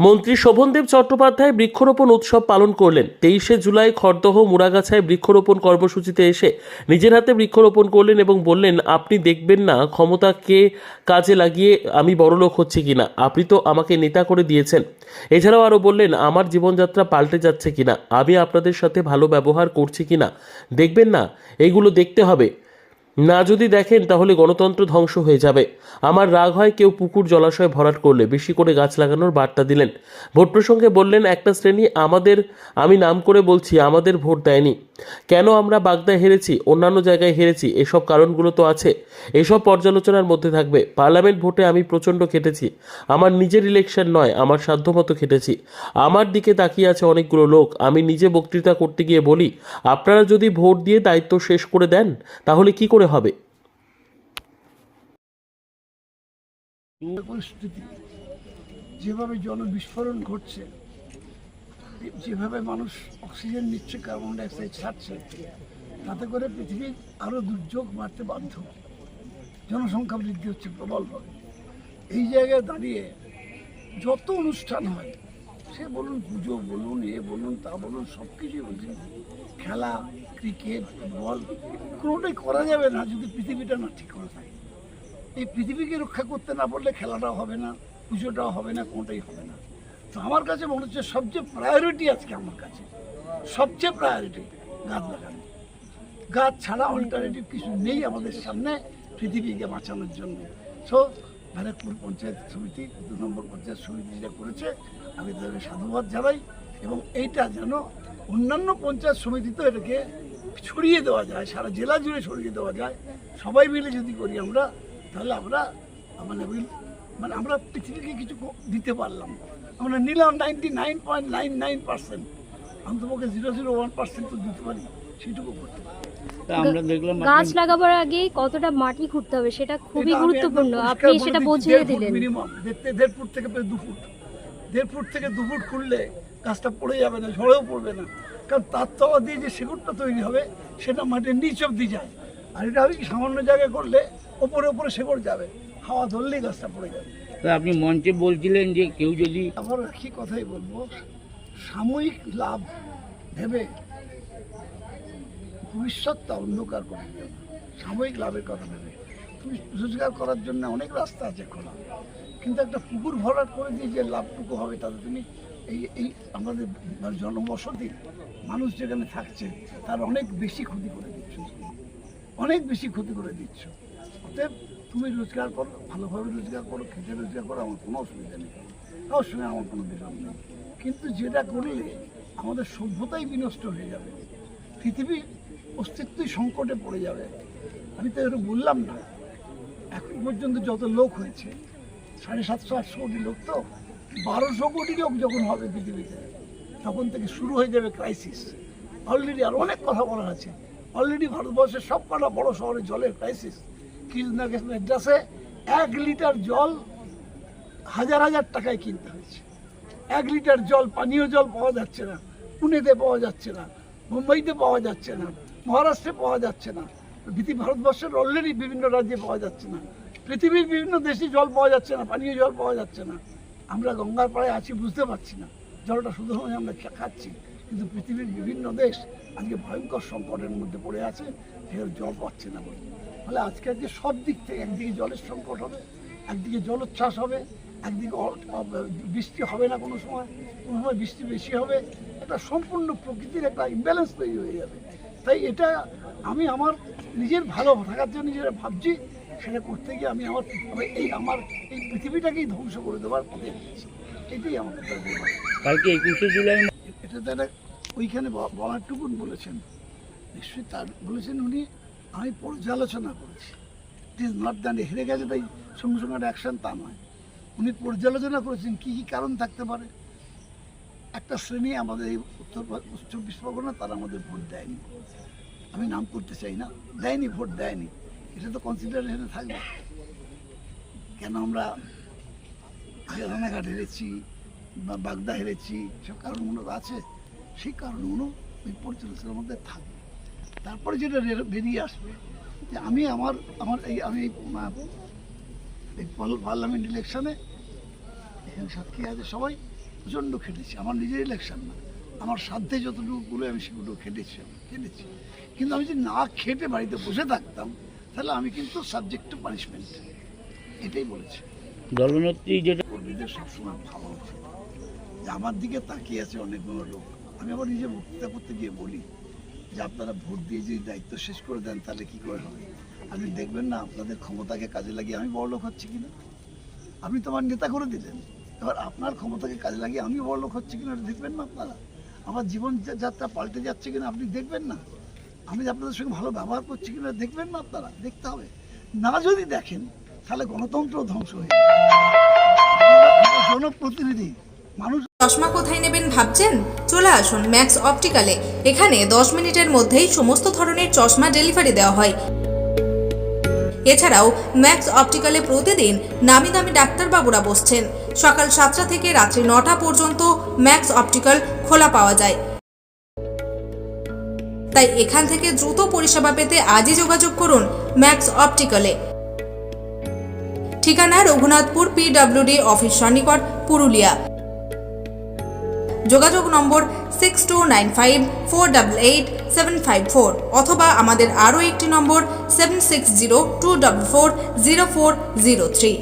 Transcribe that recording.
মন্ত্রী শোভনদেব চট্টোপাধ্যায় বৃক্ষরোপণ উৎসব পালন করলেন। 23শে জুলাই খড়দহ মুড়াগাছায় বৃক্ষরোপণ কর্মসূচিতে এসে নিজের হাতে বৃক্ষরোপণ করলেন এবং বললেন, আপনি দেখবেন না ক্ষমতাকে কাজে লাগিয়ে আমি বড়লোক হচ্ছি কিনা, আপনি তো আমাকে নেতা করে দিয়েছেন। এছাড়াও আরও বললেন, আমার জীবনযাত্রা পাল্টে যাচ্ছে কিনা, আমি আপনাদের সাথে ভালো ব্যবহার করছি কিনা দেখবেন না, এইগুলো দেখতে হবে। না যদি দেখেন তাহলে গণতন্ত্র ধ্বংস হয়ে যাবে। আমার রাগ হয় কেউ পুকুর জলাশয় ভরাট করলে। বেশি করে গাছ লাগানোর বার্তা দিলেন। ভোট প্রসঙ্গে বললেন, একটা শ্রেণী আমি নাম করে বলছি আমাদের ভোট দেয়নি। কেন আমরা বাগদায় হেরেছি, অন্যান্য জায়গায় হেরেছি, এসব কারণগুলো তো আছে। এসব পর্যালোচনার মধ্যে থাকবে। পার্লামেন্ট ভোটে আমি প্রচণ্ড খেটেছি। আমার নিজের ইলেকশন নয়, আমার সাধ্যমতো খেটেছি। আমার দিকে তাকিয়ে আছে অনেকগুলো লোক। আমি নিজে বক্তৃতা করতে গিয়ে বলি, আপনারা যদি ভোট দিয়ে দায়িত্ব শেষ করে দেন তাহলে কি করে হবে? পরিস্থিতি যেভাবে জলবিস্ফোরণ ঘটছে, যেভাবে মানুষ অক্সিজেন নিচ্ছে, কার্বন ডাইঅক্সাইড ছাড়ছে, তাতে করে পৃথিবীর আরো দুর্যোগ বাড়তে বাধ্য। জনসংখ্যা বৃদ্ধি হচ্ছে প্রবলভাবে। এই জায়গায় দাঁড়িয়ে যত অনুষ্ঠান হয়, সে বলুন পুজো বলুন, বলুন তা বলুন, সব কিছুই বলছেন, খেলা, ক্রিকেট, ফুটবল, কোনোটাই করা যাবে না যদি পৃথিবীটা না ঠিক করে থাকে। এই পৃথিবীকে রক্ষা করতে না পারলে খেলাটাও হবে না, পুজোটাও হবে না, কোনোটাই হবে না। তো আমার কাছে মনে হচ্ছে সবচেয়ে প্রায়োরিটি আজকে আমার কাছে সবচেয়ে প্রায়োরিটি গাছ লাগানো। গাছ ছাড়া অল্টারনেটিভ কিছু নেই আমাদের সামনে পৃথিবীকে বাঁচানোর জন্য। সো ব্যারাকপুর পঞ্চায়েত সমিতি 2 নম্বর পঞ্চায়েত সমিতি যেটা করেছে, আমি তাদের সাধুবাদ জানাই। এবং এইটা যেন অন্যান্য পঞ্চায়েত সমিতিতেও এটাকে ছড়িয়ে দেওয়া যায়, সারা জেলা জুড়ে ছড়িয়ে দেওয়া যায়। সবাই মিলে যদি করি আমরা, তাহলে আমরা আমরা পৃথিবীকে কিছু দিতে পারলাম। আমরা নিলাম 99.99%, অন্তপক্ষে 0.01% তো দিতে পারি, সেটুকু করতে পারি। আমরা দেখলাম গাছ লাগাবার আগে কতটা মাটি খুঁড়তে হবে সেটা খুবই গুরুত্বপূর্ণ, আপনি সেটা বুঝিয়ে দিলেন। মিনিমাম 1.5 ফুট থেকে 2 ফুট, 1.5 ফুট থেকে 2 ফুট খুঁড়লে গাছটা পড়ে যাবে না, ঝড়েও পড়বে না। কারণ তার তলা দিয়ে যে শিকড়টা তৈরি হবে সেটা মাটির নিচ অব্দি যায়। আর এটা হবে কি, সামান্য জায়গায় করলে ওপরে ওপরে শিকড় যাবে, হাওয়া ধরলেই গাছটা পড়ে যাবে। আপনি মঞ্চে বলছিলেন যে কেউ যদি, আবার একই কথাই বলবো, সাময়িক লাভ ভেবে ভবিষ্যৎটা অন্ধকার করে দিও না। সাময়িক লাভের কথা ভেবে তুমি রোজগার করার জন্য অনেক রাস্তা আছে খোলা, কিন্তু একটা পুকুর ভরাট করে দিয়ে যে লাভটুকু হবে তাতে তুমি এই আমাদের জনবসতি মানুষ যেখানে থাকছে তার অনেক বেশি ক্ষতি করে দিচ্ছ, অনেক বেশি ক্ষতি করে দিচ্ছ। অতএব তুমি রোজগার করো, ভালোভাবে রোজগার করো, খেতে রোজগার করো, আমার কোনো অসুবিধা নেই, তার সঙ্গে আমার কোনো বিরোধ নেই। কিন্তু যেটা করলে আমাদের সভ্যতাই বিনষ্ট হয়ে যাবে, পৃথিবীর অস্তিত্বই সংকটে পড়ে যাবে। আমি তো এটা বললাম না, এখন পর্যন্ত যত লোক হয়েছে 750-800 কোটি লোক, তো 1200 কোটি লোক যখন হবে পৃথিবীতে, তখন থেকে শুরু হয়ে যাবে ক্রাইসিস। অলরেডি আর অনেক কথা বলার আছে। অলরেডি ভারতবর্ষের সব কটা বড় শহরে জলের ক্রাইসিস। কৃষ্ণনগর মেড্রাসে 1 লিটার জল 1000 টাকায় কিনতে হয়েছে। 1 লিটার জল, পানীয় জল পাওয়া যাচ্ছে না। পুনেতে পাওয়া যাচ্ছে না, মুম্বাইতে পাওয়া যাচ্ছে না, মহারাষ্ট্রে পাওয়া যাচ্ছে না, ভারতবর্ষের অলরেডি বিভিন্ন রাজ্যে পাওয়া যাচ্ছে না, পৃথিবীর বিভিন্ন দেশে জল পাওয়া যাচ্ছে না, পানীয় জল পাওয়া যাচ্ছে না। আমরা গঙ্গার পাড়ে আছি বুঝতে পারছি না, জলটা শুধু আমরা খাচ্ছি, কিন্তু পৃথিবীর বিভিন্ন দেশ আজকে ভয়ঙ্কর সংকটের মধ্যে পড়ে আছে, জল পাচ্ছে না বলে। ফলে আজকে সব দিক থেকে একদিকে জলের সংকট হবে, একদিকে জলোচ্ছ্বাস হবে, একদিকে বৃষ্টি হবে না, কোনো সময় বৃষ্টি বেশি হবে, একটা সম্পূর্ণ প্রকৃতির একটা ইমব্যালেন্স তৈরি হয়ে যাবে। তাই এটা আমি আমার নিজের ভালো থাকার জন্য যেটা ভাবছি, সেটা করতে গিয়ে আমি আমার এই পৃথিবীটাকেই ধ্বংস করে দেওয়ার পথে গেছি। এটাই আমার কথা। কালকে 21শে জুলাই এটা তারা ওইখানে বলার টুকুন বলেছেন, নিশ্চয়ই তার বলেছেন উনি, আমি পর্যালোচনা করেছি। ইট ইজ নট দ্যাট হেরে গেছে তাই সঙ্গে সঙ্গে একটা অ্যাকশন, তা নয়। উনি পর্যালোচনা করেছেন কী কী কারণ থাকতে পারে। একটা শ্রেণী আমাদের এই উত্তর 24 পরগনা, তারা আমাদের ভোট দেয়নি, আমি নাম করতে চাই না, দেয়নি, ভোট দেয়নি। এটা তো কনসিডারেশনে থাকবে। কেন আমরা রানাঘাট হেরেছি বা বাগদা হেরেছি, সব কারণগুলো আছে, সেই কারণগুলো ওই পর্যালোচনার মধ্যে থাকবে। তারপরে যেটা বেরিয়ে আসবে যে আমি পার্লামেন্ট ইলেকশনে এখানে সাক্ষী আছে সবাই, প্রচণ্ড খেটেছি, আমার নিজের ইলেকশন না, আমার সাধ্যে যতটুকু করে আমি সেগুলো খেটেছি। কিন্তু আমি যদি না খেটে বাড়িতে বসে থাকতাম তাহলে আমি কিন্তু সাবজেক্ট টু পানিশমেন্ট, এটাই বলেছি। দলনেত্রী যেটা কর্মীদের সবসময় ভাবা উচিত যে আমার দিকে তাকিয়ে আছে অনেকগুলো লোক। আমি আবার নিজে বক্তৃতা করতে গিয়ে বলি যে আপনারা ভোট দিয়ে যদি দায়িত্ব শেষ করে দেন তাহলে কি করে হবে? আপনি দেখবেন না আপনাদের ক্ষমতাকে কাজে লাগিয়ে আমি বড় লোক হচ্ছি কিনা। আপনি তো আমার নেতা করে দিলেন, এবার আপনার ক্ষমতাকে কাজে লাগিয়ে আমি বড় লোক হচ্ছি কিনা এটা দেখবেন না আপনারা। আমার জীবন যাত্রা পাল্টে যাচ্ছে কিনা আপনি দেখবেন না। আমি আপনাদের সঙ্গে ভালো ব্যবহার করছি কিনা দেখবেন না আপনারা, দেখতে হবে। না যদি দেখেন তাহলে গণতন্ত্র ধ্বংস হয়ে যাবে। জনপ্রতিনিধি মানুষ। চশমা কোথায় নেবেন ভাবছেন? চলে আসুন ম্যাক্স অপটিক্যালে। এখানে 10 মিনিটের মধ্যেই সমস্ত ধরনের চশমা ডেলিভারি দেওয়া হয়। এছাড়াও ম্যাক্স অপটিক্যালে প্রতিদিন নামি দামি ডাক্তারবাবুরা বসছেন। সকাল 7টা থেকে রাত্রি 9টা পর্যন্ত ম্যাক্স অপটিক্যাল খোলা পাওয়া যায়। তাই এখান থেকে দ্রুত পরিষেবা পেতে আজই যোগাযোগ করুন ম্যাক্স অপটিক্যালে। ঠিকানা রঘুনাথপুর PWD অফিস সন্নিকট, পুরুলিয়া। যোগাযোগ নম্বর 6295488754 অথবা আমাদের আরও একটি নম্বর 7602440403।